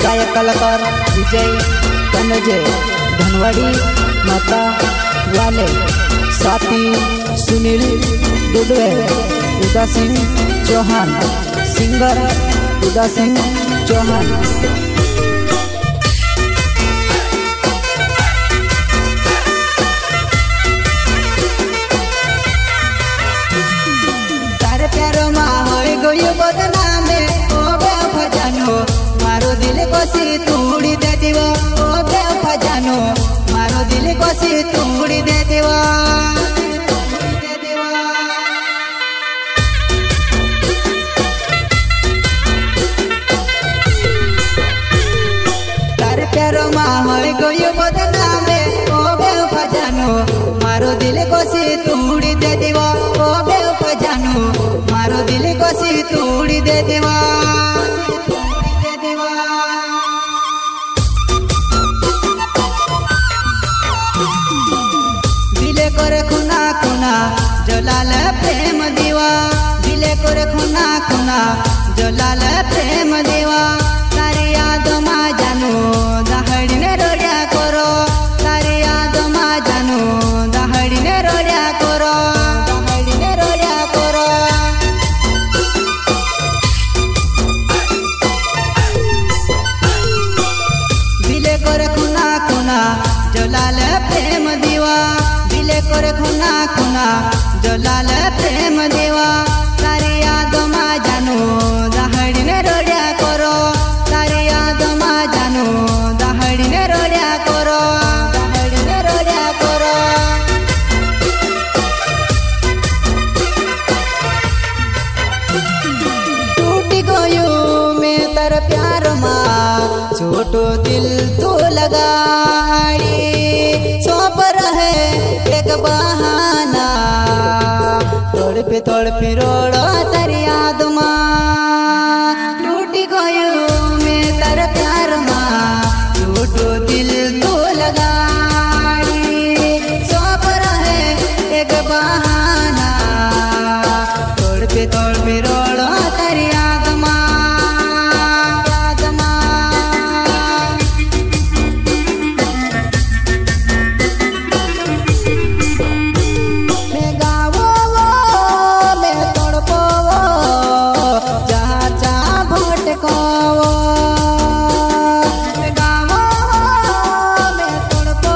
गायक कलाकार विजय कनजे धनवाड़ी माता वाले साथी सुनील दुडवे उदा सिंह चौहान सिंगर उदा सिंह चौहान। तारे प्यारो माँ होई गयो बदनामे ओ बेवफा जानो मारो दिल कोसी तोड़ी दे दिवा ओ बेवफा जानो मारो दिल कोसी तोड़ी दे दिवा। तारे प्यारो माँ होई गयो बदनामे ओ बेवफा जानो मारो दिल कोसी तोड़ी दे दिवा ओ बेवफा जानो मारो दिल कोसी तोड़ी दे दिवा। दिले करे खुना खुना जलाल प्रेम दीवा दिले करे खुना खुना जलाल प्रेम दीवा। तारी याद मा जानो दहड़ी ने रोड्या करो तारी याद मा जानो दहड़ी ने रोड्या करो दहड़ी ने रोड्या करो। दिले करे खुना खुना जलाल प्रेम दीवा दिले करे खुना खुना जलाल प्रेम दीवा। तारी याद मा जानो दहड़ी ने रोड्या करो तारी याद मा जानो दहड़ी ने रोड्या करो दहड़ी ने रोड्या करो। टूटी गयो मैं तर प्यार माँ छोटो दिल तो लगाड़ी सौंप रहे एक बहाना तड़पे रोड़ो तारी याद माँ। टूटी गयो मैं तर प्यार माँ छोटो दिल तो लगाड़ी सौंप रहे एक बहाना तड़पे रोड़ो तारी याद माँ याद माँ। मैं गावो मैं तड़पो जहाँ जहाँ भटको मैं गावो मैं तड़पो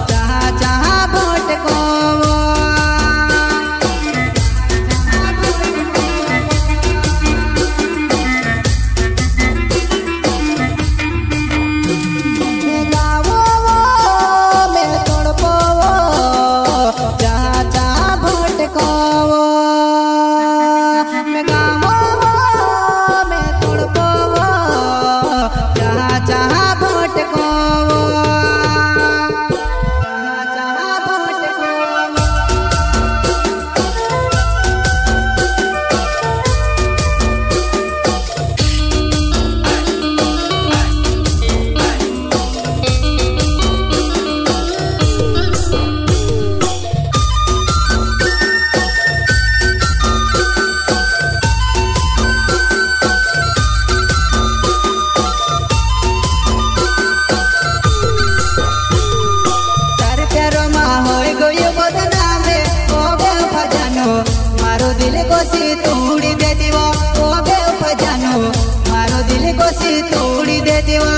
जहाँ जहाँ भटको। मैं गावो मैं तड़पो जहाँ जहाँ भटको मैं गावो मैं तड़पो जहाँ जहाँ भटको जहाँ जहाँ भटको। तारे प्यारो माँ होई गयो बदनामे ओ बेवफा जानो मारो दिल कोसी तोड़ी दे दिवा ओ बेवफा जानो मारो दिल कोसी तोड़ी दे दिवा।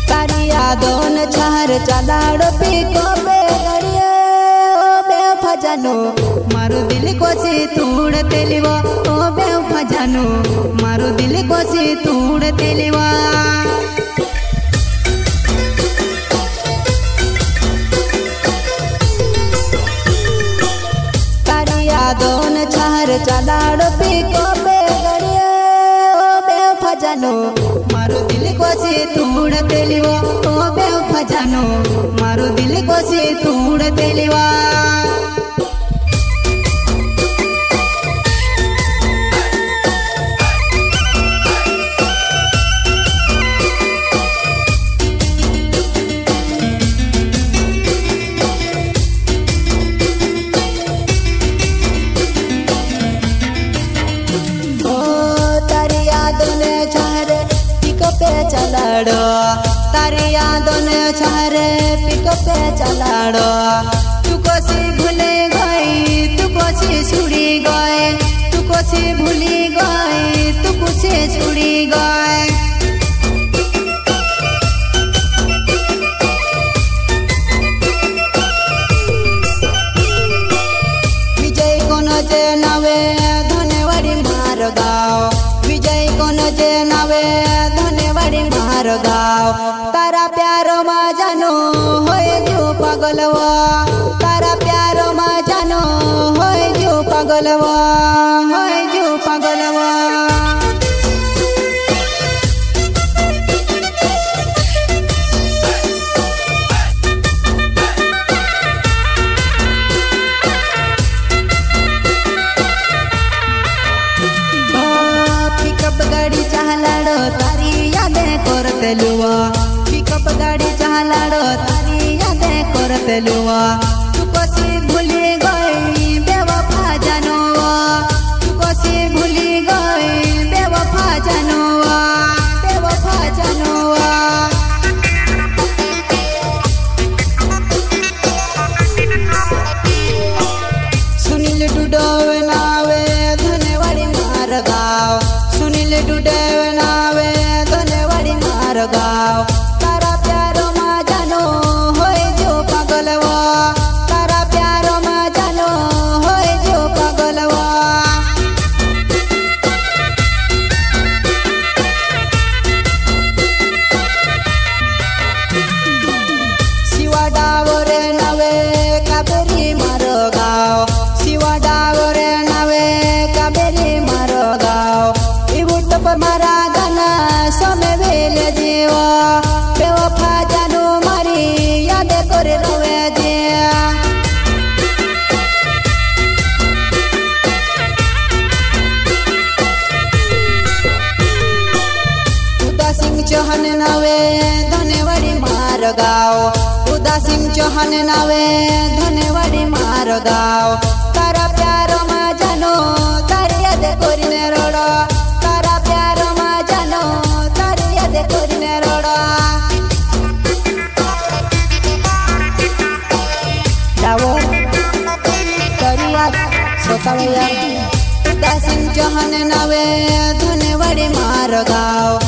तारी यादों ने चार चलाड़ो पीको बेगड़िए ओ बेवफा जानो मारो दिल कोसी तोड़ तेलिवा ओ बेवफा जानो मारो दिल कोसी तोड़ तेलिवा। तारी यादों ने चार चलाड़ो पीको बेगड़िए ओ बेवफा जानो मारो दिल कोसी तोड़ तेलिवा ओ बेवफा जानो मारो दिल कोसी तोड़ तेलिवा। चलाड़ो तारी यादों ने छारे पिकअप पे चलाड़ो तू कोसी भूले गई तू कोसी छुड़ी गए तू कोसी भूली गई तू कोसी छुड़ी गए विजय कोणाचे नावे धनेवाडी मारगाव विजय कोणाचे नावे धनेवाडी मारगाव तारा प्यारो मा जानो होय जो पागलवा तारा प्यारो मा जानो होय जो पागलवा होय जो पागलवा पिकअप गाड़ी चलाड़ो तारी यादें करतेलुआ पिकअप गाड़ी चलाड़ो तारी यादें करतेलुआ तू कोसी भूली गई बेवफा जानोवा तू कोसी भूली गई बेवफा जानोवा बेवफा जानोवा सुनील डुडोवे नावे धनेवाडी मारगाव सुनील डुडोवे नावे धनेवाडी मारगाव तारा प्यारो मा जानो होय जो पागलवा तारा प्यारो मा जानो होय जो पागलवा शिवा डावरे नावे काबेरी मारगाव शिवा डावरे नावे काबेरी मारगाव इवुट पर मारा गाना समय वेले जीवा बेवफा जानो मारी याद करे रवे जिया उदासिंग चौहान नावे धनेवाडी मारगाव उदासिंग चौहान नावे धनेवाडी मारगाव तारा प्यारो मा जानो तारी याद करीने रडो तारा प्यारो मा जानो तारी याद करीने रडो डावर तारी याद सतावे याद उदासिंग चौहान नावे धनेवाडी मारगाव